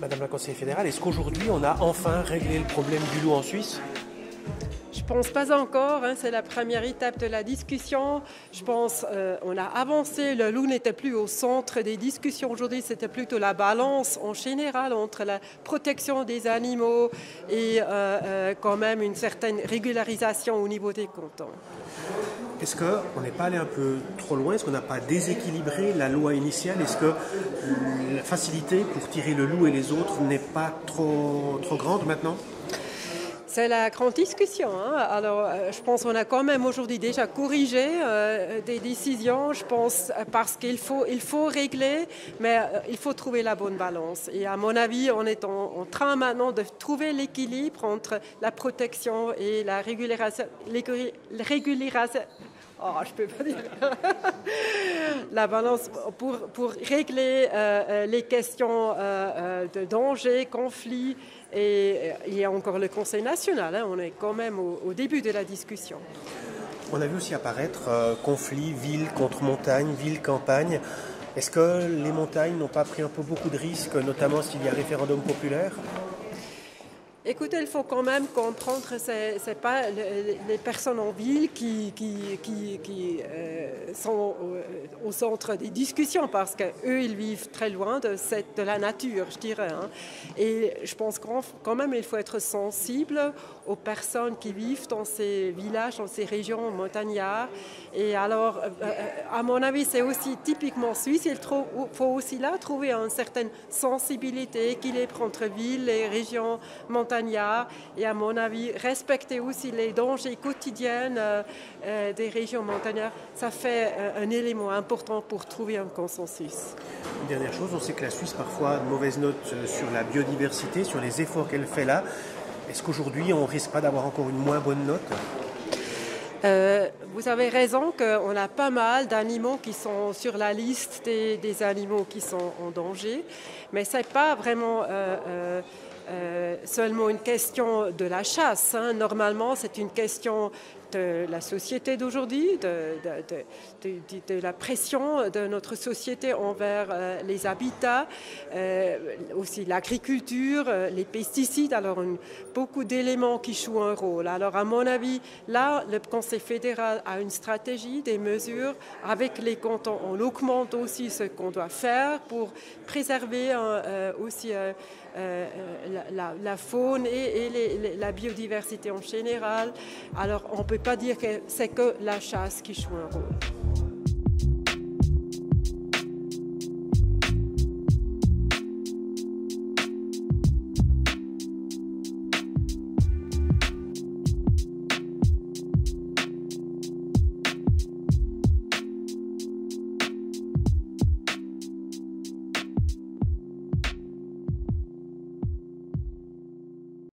Madame la conseillère fédérale, est-ce qu'aujourd'hui on a enfin réglé le problème du loup en Suisse ? Je pense pas encore, c'est la première étape de la discussion. Je pense on a avancé, le loup n'était plus au centre des discussions aujourd'hui, c'était plutôt la balance en général entre la protection des animaux et quand même une certaine régularisation au niveau des cantons. Est-ce qu'on n'est pas allé un peu trop loin? Est-ce qu'on n'a pas déséquilibré la loi initiale? Est-ce que la facilité pour tirer le loup et les autres n'est pas trop grande maintenant? C'est la grande discussion. Alors, je pense qu'on a quand même aujourd'hui déjà corrigé des décisions, je pense, parce qu'il faut régler, mais il faut trouver la bonne balance. Et à mon avis, on est en train maintenant de trouver l'équilibre entre la protection et la régularisation. Oh, je peux pas dire. La balance pour régler les questions de danger, conflit. Et il y a encore le Conseil national, on est quand même au début de la discussion. On a vu aussi apparaître conflits ville contre montagne, ville-campagne. Est-ce que les montagnes n'ont pas pris un peu beaucoup de risques, notamment s'il y a référendum populaire ? Écoutez, il faut quand même comprendre que ce n'est pas les personnes en ville qui sont au centre des discussions parce qu'eux, ils vivent très loin de la nature, je dirais. Et je pense quand même il faut être sensible aux personnes qui vivent dans ces villages, dans ces régions montagnardes. Et alors, à mon avis, c'est aussi typiquement suisse. Il faut aussi là trouver une certaine sensibilité, équilibre entre villes et régions montagnardes. Et à mon avis, respecter aussi les dangers quotidiens des régions montagnardes, ça fait un élément important pour trouver un consensus. Une dernière chose, on sait que la Suisse parfois a de mauvaises notes sur la biodiversité, sur les efforts qu'elle fait là. Est-ce qu'aujourd'hui, on ne risque pas d'avoir encore une moins bonne note ? Vous avez raison qu'on a pas mal d'animaux qui sont sur la liste des animaux qui sont en danger, mais ce n'est pas vraiment seulement une question de la chasse. Normalement, c'est une question de la société d'aujourd'hui, de la pression de notre société envers les habitats, aussi l'agriculture, les pesticides, alors beaucoup d'éléments qui jouent un rôle. Alors à mon avis, là, le Conseil fédéral a une stratégie, des mesures. Avec les cantons, on augmente aussi ce qu'on doit faire pour préserver aussi la faune et la biodiversité en général. Alors on ne peut pas dire que c'est que la chasse qui joue un rôle.